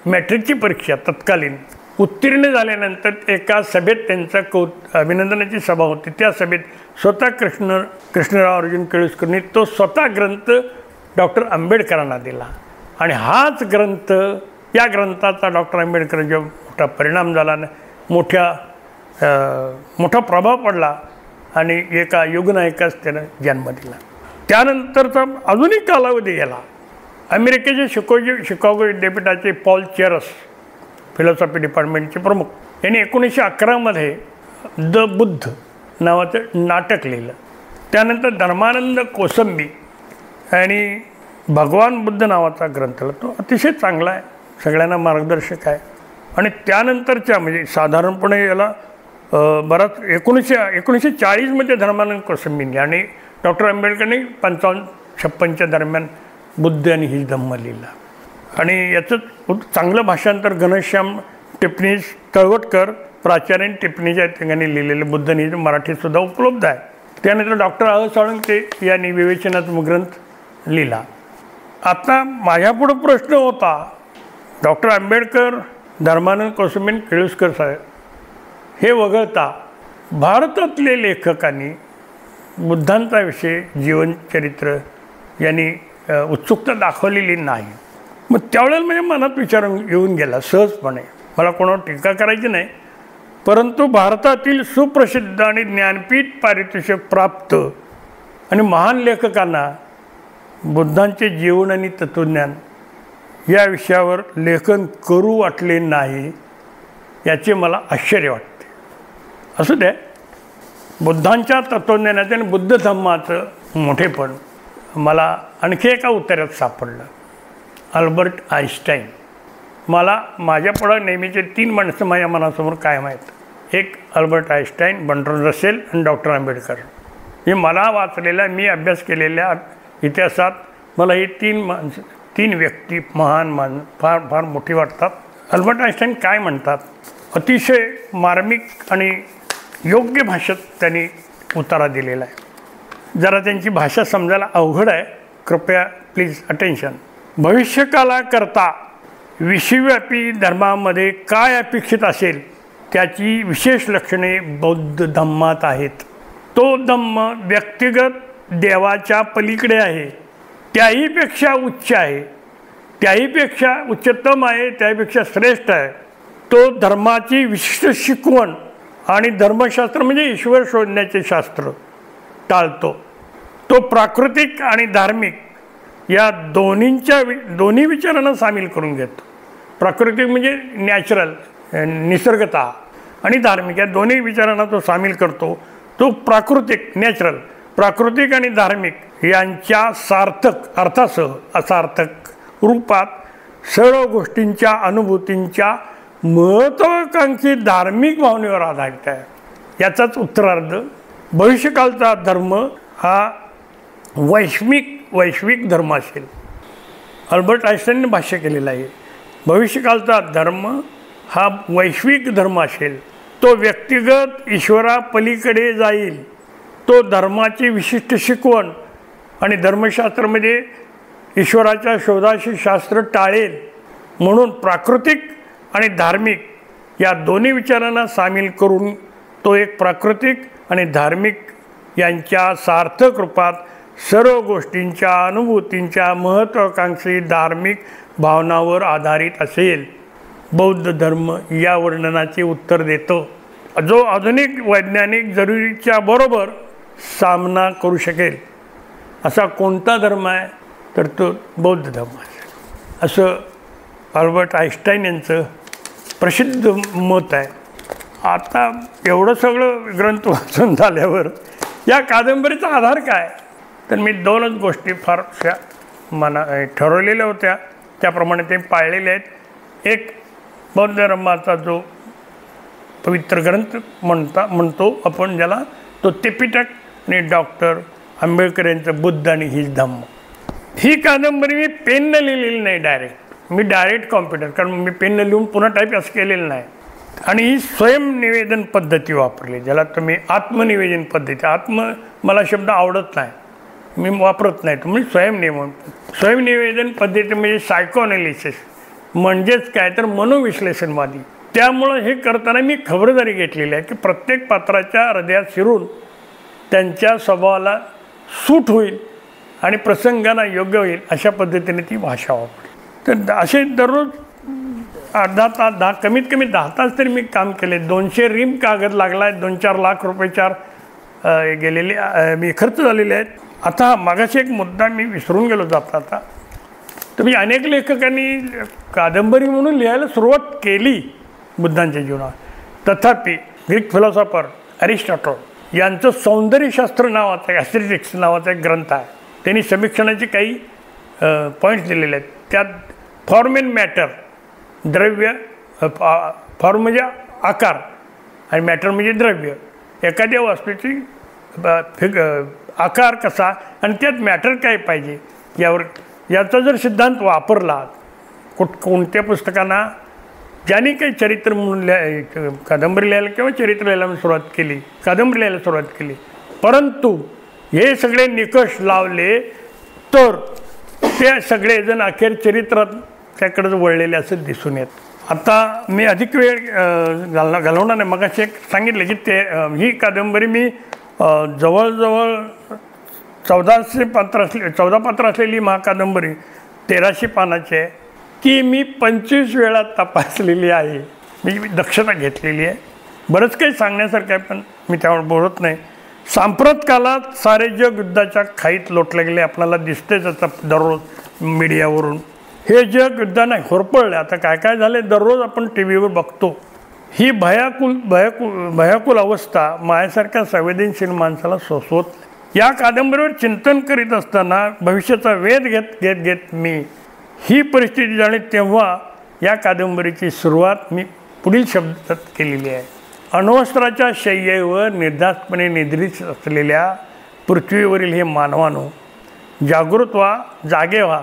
मॅट्रिकची परीक्षा तत्कालीन उत्तीर्ण झाल्यानंतर एका सभेत त्यांचा अभिनंदनाची सभा होती. त्या सभेत स्वतः कृष्णराव अर्जुन केळुसकरनी तो स्वतः ग्रंथ डॉक्टर आंबेडकरांना दिला. आणि हाच ग्रंथ, या ग्रंथाचा डॉक्टर आंबेडकरांच्या मोठा परिणाम झाला, मोठा प्रभाव पडला आणि एका युगनायकास त्यानं जन्म दिला. त्यानंतरचा अजूनही कालावधी गेला. अमेरिकेचे शिकागो विद्यापीठाचे पॉल चेरस, फिलॉसॉफी डिपार्टमेंटचे प्रमुख, यांनी 1911मध्ये द बुद्ध नावाचं नाटक लिहिलं. त्यानंतर धर्मानंद कोसंबी आणि भगवान बुद्ध नावाचा ग्रंथ, तो अतिशय चांगला आहे, सगळ्यांना मार्गदर्शक आहे. आणि त्यानंतरच्या म्हणजे साधारणपणे याला बराच 1940मध्ये धर्मानंद कोसंबींनी आणि डॉक्टर आंबेडकरने 55-56च्या दरम्यान बुद्ध आणि हिज धम्म लिहिला. आणि याचं चांगलं भाषांतर घनश्याम टिपणीस तळवटकर प्राचार्य टिपणीच्या ठिकाणी लिहिलेलं बुद्ध आणि हिज मराठीतसुद्धा उपलब्ध आहे. त्यानंतर डॉक्टर साळुंखे यांनी विवेचनात्मक ग्रंथ लिहिला. आता माझ्यापुढं प्रश्न होता, डॉक्टर आंबेडकर, धर्मानंद कोसंबी, केळुसकर साहेब हे वगळता भारतातले लेखकांनी बुद्धांचा विषय जीवनचरित्र यांनी उत्सुकता दाखवलेली नाही. मग त्यावेळेला म्हणजे मनात विचार येऊन गेला सहजपणे. मला कोणावर टीका करायची नाही, परंतु भारतातील सुप्रसिद्ध आणि ज्ञानपीठ पारितोषिक प्राप्त आणि महान लेखकांना बुद्धांचे जीवन आणि तत्त्वज्ञान या विषयावर लेखन करू वाटले नाही याचे मला आश्चर्य वाटते. असू द्या, बुद्धांच्या तत्त्वज्ञानाचे आणि बुद्ध धम्माचं मोठेपण मला आणखी एका उत्तरात सापडलं. Albert Einstein. मला माझ्यापुढं नेहमीचे 3 माणसं माझ्या मनासमोर कायम आहेत. एक अल्बर्ट आईन्स्टाईन, बर्ट्रांड रसेल आणि डॉक्टर आंबेडकर. हे मला वाचलेल्या, मी अभ्यास केलेल्या इतिहासात मला ही 3 व्यक्ती महान फार फार मोठी वाटतात. अल्बर्ट आईन्स्टाईन काय म्हणतात, अतिशय मार्मिक आणि योग्य भाषेत त्यांनी उतारा दिलेला आहे. जरा त्यांची भाषा समजायला अवघड आहे, कृपया प्लीज अटेन्शन. भविष्यकालाकरता विश्वव्यापी धर्मामध्ये काय अपेक्षित असेल त्याची विशेष लक्षणे बौद्ध धम्मात आहेत. तो धम्म व्यक्तिगत देवाच्या पलीकडे आहे, त्याहीपेक्षा उच्च आहे, त्याहीपेक्षा उच्चतम आहे, त्याहीपेक्षा श्रेष्ठ आहे. तो धर्माची विशिष्ट शिकवण आणि धर्मशास्त्र म्हणजे ईश्वर शोधण्याचे शास्त्र टाळतो. तो प्राकृतिक आणि धार्मिक या दोन्ही विचारांना सामील करून घेतो. प्राकृतिक म्हणजे नॅचरल, निसर्गता, आणि धार्मिक या दोन्ही विचारांना तो सामील करतो. तो प्राकृतिक आणि धार्मिक यांच्या सार्थक अर्थासह असार्थक रूपात सर्व गोष्टींच्या अनुभूतींच्या महत्त्वाकांक्षी धार्मिक भावनेवर आधारित आहे. याचाच उत्तरार्ध भविष्यकालचा धर्म हा वैश्विक धर्म असेल. अल्बर्ट आईन्स्टाईनने भाष्य केलेलं आहे, भविष्यकालचा धर्म हा वैश्विक धर्म असेल. तो व्यक्तिगत ईश्वरापलीकडे जाईल. तो धर्माची विशिष्ट शिकवण आणि धर्मशास्त्रामध्ये ईश्वराच्या शोधाशी शास्त्र टाळेल. म्हणून प्राकृतिक आणि धार्मिक या दोन्ही विचारांना सामील करून तो एक प्राकृतिक आणि धार्मिक यांच्या सार्थक रूपात सर्व गोष्टींच्या अनुभूतींच्या महत्त्वाकांक्षी धार्मिक भावनावर आधारित असेल. बौद्ध धर्म या वर्णनाचे उत्तर देतो, जो आधुनिक वैज्ञानिक जरुरीच्या बरोबर सामना करू शकेल. असा कोणता धर्म आहे तर तो बौद्ध धर्म आहे, असं अल्बर्ट आईन्स्टाईन यांचं प्रसिद्ध मत आहे. आता एवढं सगळं ग्रंथ वाचून झाल्यावर या कादंबरीचा आधार काय, तर मी 2च गोष्टी फारशा ठरवलेल्या होत्या, त्याप्रमाणे ते पाळलेले आहेत. एक बौद्ध धर्माचा जो पवित्र ग्रंथ म्हणतो आपण ज्याला, तो त्रिपिटक आणि डॉक्टर आंबेडकर यांचं बुद्ध आणि हिज धम्म. ही कादंबरी मी पेननं लिहिलेली नाही, मी डायरेक्ट कॉम्प्युटर, कारण मी पेननं लिहून पुन्हा टाईप असं केलेलं नाही. आणि ही स्वयंनिवेदन पद्धती वापरली, ज्याला तुम्ही आत्मनिवेदन पद्धती, मला शब्द आवडत नाही, मी वापरत नाही, तुम्ही स्वयंनिवेदन पद्धती म्हणजे सायकोअनालिसिस म्हणजेच काय तर मनोविश्लेषणवादी. त्यामुळं हे करताना मी खबरदारी घेतलेली आहे की प्रत्येक पात्राच्या हृदयात शिरून त्यांच्या स्वभावाला सूट होईल आणि प्रसंगांना योग्य होईल अशा पद्धतीने ती भाषा वापरली. तर असे दररोज अर्धा तास, कमीत कमी 10 तास तरी मी काम केले. 200 रीम कागद लागला आहे, 2-4 लाख रुपये गेलेले मी खर्च झालेले आहेत. आता मागाशी एक मुद्दा मी विसरून गेलो जाता. तर मी अनेक लेखकांनी कादंबरी म्हणून लिहायला सुरुवात केली बुद्धांच्या जीवनात. तथापि ग्रीक फिलॉसॉफर अरिस्टॉटल यांचं सौंदर्यशास्त्र नावाचं ॲस्थेटिक्स नावाचा एक ग्रंथ आहे. त्यांनी समीक्षणाचे काही पॉईंट्स दिलेले आहेत. त्यात फॉर्म अँड मॅटर, द्रव्य, फॉर्म म्हणजे आकार आणि मॅटर म्हणजे द्रव्य, एखाद्या वस्तूची आकार कसा आणि त्यात मॅटर काय पाहिजे याचा जर सिद्धांत वापरला कोणत्या पुस्तकांना, ज्यांनी काही चरित्र म्हणून कादंबरी लिहायला किंवा चरित्र लिहायला कादंबरी लिहायला सुरुवात केली, परंतु हे सगळे निकष लावले तर ते सगळेजण अखेर चरित्रात त्याकडे वळलेले असं दिसून येत. आता मी अधिक वेळ घालवणार नाही. मगाशी एक सांगितलं की ही कादंबरी मी जवळजवळ 14 पात्र असलेली महाकादंबरी 1300 पानाची आहे, की मी 25 वेळा तपासलेली आहे. मी दक्षता घेतलेली आहे. बरंच काही सांगण्यासारखं आहे, पण मी त्यावर बोलत नाही. सांप्रत कालात सारे जग युद्धाच्या खाईत लोटले गेले, आपल्याला दिसतेच आता दररोज मीडियावरून. हे जग युद्धाने होरपळले. आता काय काय झाले दररोज आपण टी व्हीवर बघतो. ही भयाकुल अवस्था माझ्यासारख्या संवेदनशील माणसाला सोसवत नाही. या कादंबरीवर चिंतन करीत असताना भविष्याचा वेध घेत घेत घेत मी ही परिस्थिती झाली, तेव्हा या कादंबरीची सुरुवात मी पुढील शब्दात केलेली आहे. अण्वस्त्राच्या शय्येवर निर्धास्तपणे निद्रित असलेल्या पृथ्वीवरील हे मानवानो, जागृत व्हा, जागे व्हा.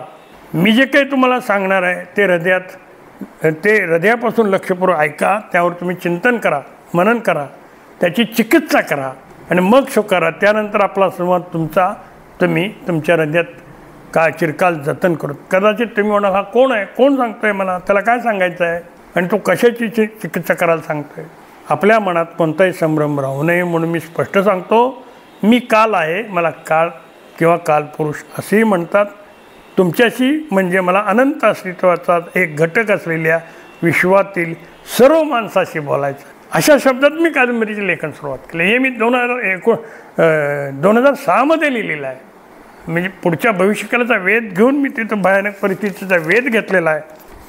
मी जे काही तुम्हाला सांगणार आहे ते हृदयापासून लक्षपूर्वक ऐका. त्यावर तुम्ही चिंतन करा, मनन करा, त्याची चिकित्सा करा आणि मग स्वीकारा. त्यानंतर आपला संवाद तुम्ही तुमच्या हृदयात चिरकाल जतन करू. कदाचित तुम्ही म्हणाल, हा कोण आहे, कोण सांगतोय मला, त्याला काय सांगायचं आहे आणि तो कशाची चिकित्सा करायला सांगतोय. आपल्या मनात कोणताही संभ्रम राहू नये म्हणून मी स्पष्ट सांगतो, मी काल आहे, मला काळ किंवा कालपुरुष असेही म्हणतात. तुमच्याशी म्हणजे मला अनंत अस्तित्वाचा एक घटक असलेल्या विश्वातील सर्व माणसाशी बोलायचं. अशा शब्दात मी कादंबरीचे लेखन सुरुवात केले. हे मी 2006मध्ये लिहिलेलं आहे. म्हणजे पुढच्या भविष्यकालाचा वेध घेऊन मी तिथं भयानक परिस्थितीचा वेध घेतलेला आहे.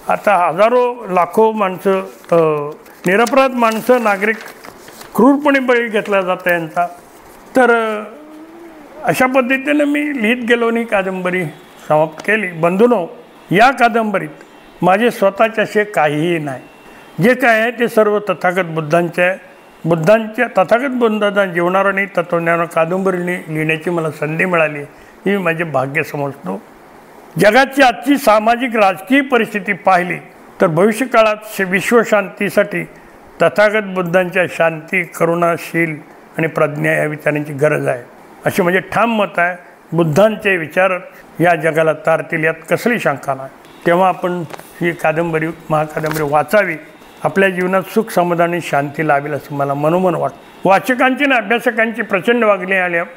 आता हजारो लाखो माणसं, निरपराध माणसं, नागरिक क्रूरपणे बळी घेतला जातं यांचा. तर अशा पद्धतीनं मी लिहित गेलो आणि कादंबरी समाप्त केली. बंधूंनो, या कादंबरीत माझे स्वतःचे असे काहीही नाही. जे काय आहे ते सर्व तथागत बुद्धांच्या तथागत बुद्धांच्या जीवनावर आणि तत्वज्ञानावर कादंबरीने लिहिण्याची मला संधी मिळाली, ही माझे भाग्य समजतो. जगाची आजची सामाजिक राजकीय परिस्थिती पाहिली तर भविष्यकाळात विश्वशांतीसाठी तथागत बुद्धांच्या शांती, करुणाशील आणि प्रज्ञा या विचारांची गरज आहे, असे म्हणजे ठाम मत आहे. बुद्धांचे विचार या जगाला तारतील, यात कसली शंका नाही. तेव्हा आपण ही कादंबरी, महाकादंबरी वाचावी. आपल्या जीवनात सुख, समाधान आणि शांती लाभेल असं मला मनोमन वाटतं. वाचकांची आणि अभ्यासकांची प्रचंड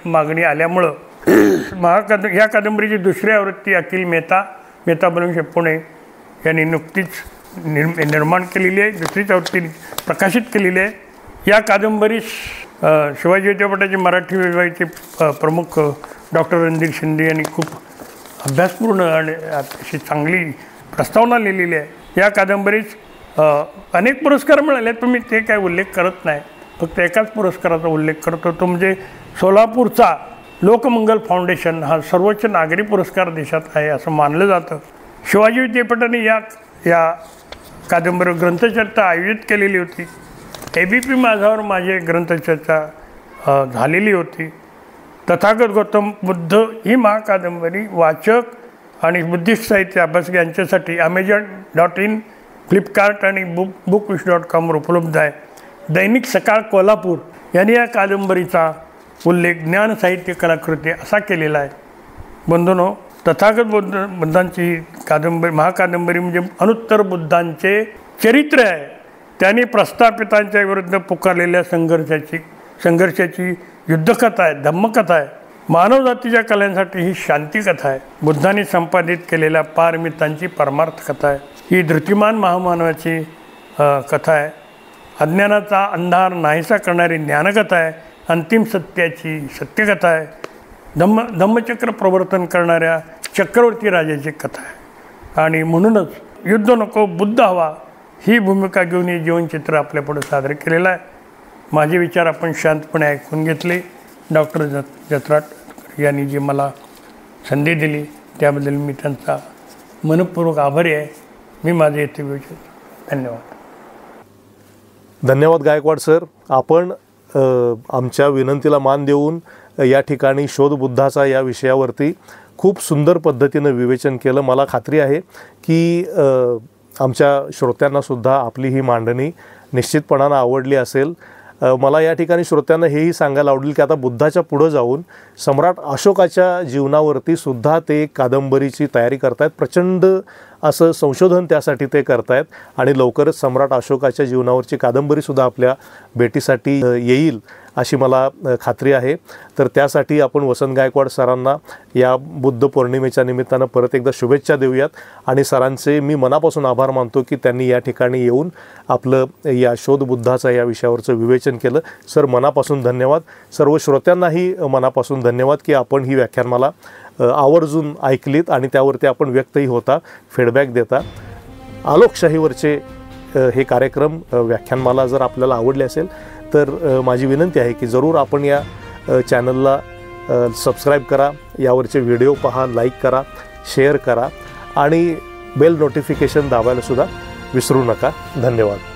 मागणी आल्यामुळं या कादंबरीची दुसरी आवृत्ती अखिल मेहता बनवून पुणे यांनी नुकतीच निर्माण केलेली आहे. दुसरीच आवृत्ती प्रकाशित केलेली आहे. या कादंबरीस शिवाजी विद्यापीठाचे मराठी विभागाचे प्रमुख डॉक्टर रणधीर शिंदे यांनी खूप अभ्यासपूर्ण आणि अतिशय चांगली प्रस्तावना लिहिलेली आहे. या कादंबरीस अनेक पुरस्कार मिळाले, पण मी ते काय उल्लेख करत नाही. फक्त एकाच पुरस्काराचा उल्लेख करतो, तो म्हणजे सोलापूरचा लोकमंगल फाउंडेशन हा सर्वोच्च नागरी पुरस्कार देशात आहे असं मानलं जातं. शिवाजी विद्यापीठाने या कादंबरीवर ग्रंथचर्चा आयोजित केलेली होती. ABP माझावर माझी ग्रंथचर्चा झालेली होती. तथागत गौतम बुद्ध ही महाकादंबरी वाचक आणि बुद्धिस्ट साहित्य अभ्यासक यांच्यासाठी Amazon.in, फ्लिपकार्ट आणि bookwish.com उपलब्ध आहे. दैनिक सकाळ कोल्हापूर यांनी या कादंबरीचा उल्लेख ज्ञान साहित्य कलाकृती असा केलेला आहे. बंधूंनो, तथागत बुद्धांची कादंबरी, महाकादंबरी म्हणजे अनुत्तर बुद्धांचे चरित्र आहे. त्यांनी प्रस्थापितांच्या विरुद्ध पुकारलेल्या संघर्षाची युद्धकथा आहे, धम्मकथा आहे. मानवजातीच्या कल्याणासाठी ही शांतिकथा आहे. बुद्धांनी संपादित केलेल्या पारमितांची परमार्थ कथा आहे. ही धृतिमान महामानवाची कथा आहे. अज्ञानाचा अंधार नाहीसा करणारी ज्ञानकथा आहे. अंतिम सत्याची सत्यकथा आहे. धम्मचक्र प्रवर्तन करणाऱ्या चक्रवर्ती राजाची कथा आहे. आणि म्हणूनच युद्ध नको, बुद्ध हवा ही भूमिका घेऊन हे जीवनचित्र आपल्यापुढे सादर केलेलं आहे. माझे विचार आपण शांतपणे ऐकून घेतले. डॉक्टर जत्राट यांनी जी मला संधी दिली त्याबद्दल मी त्यांचा मनपूर्वक आभारी आहे. मी माझे येथे धन्यवाद. धन्यवाद गायकवाड सर. आपण आमच्या विनंतीला मान देऊन या ठिकाणी शोध बुद्धाचा या विषयावरती खूप सुंदर पद्धतीनं विवेचन केलं. मला खात्री आहे की आमच्या श्रोत्यांनासुद्धा आपली ही मांडणी निश्चितपणानं आवडली असेल. मला या ठिकाणी श्रोत्यांना हेही सांगायला आवडेल की आता बुद्धाच्या पुढं जाऊन सम्राट अशोकाच्या जीवनावरती सुद्धा ते कादंबरीची तयारी करतायत. प्रचंड असं संशोधन त्यासाठी ते करतायत आणि लवकरच सम्राट अशोकाच्या जीवनावरची कादंबरीसुद्धा आपल्या भेटीसाठी येईल अशी मला खात्री आहे. तर त्यासाठी आपण वसंत गायकवाड सरांना या बुद्ध पौर्णिमेच्या निमित्तानं परत एकदा शुभेच्छा देऊयात आणि सरांचे मी मनापासून आभार मानतो की त्यांनी या ठिकाणी येऊन आपलं या शोध बुद्धाचा या विषयावरचं विवेचन केलं. सर, मनापासून धन्यवाद. सर्व श्रोत्यांनाही मनापासून धन्यवाद की आपण ही व्याख्यानमाला आवर्जून ऐकलीत आणि त्यावरती आपण व्यक्तही होता, फीडबॅक देता. आलोकशाहीवरचे हे कार्यक्रम व्याख्यानमाला जर आपल्याला आवडले असेल तर माझी विनंती आहे की जरूर आपण या चॅनलला सबस्क्राईब करा, यावरचे व्हिडिओ पहा, लाईक करा, शेअर करा आणि बेल नोटिफिकेशन दाबायला सुद्धा विसरू नका. धन्यवाद.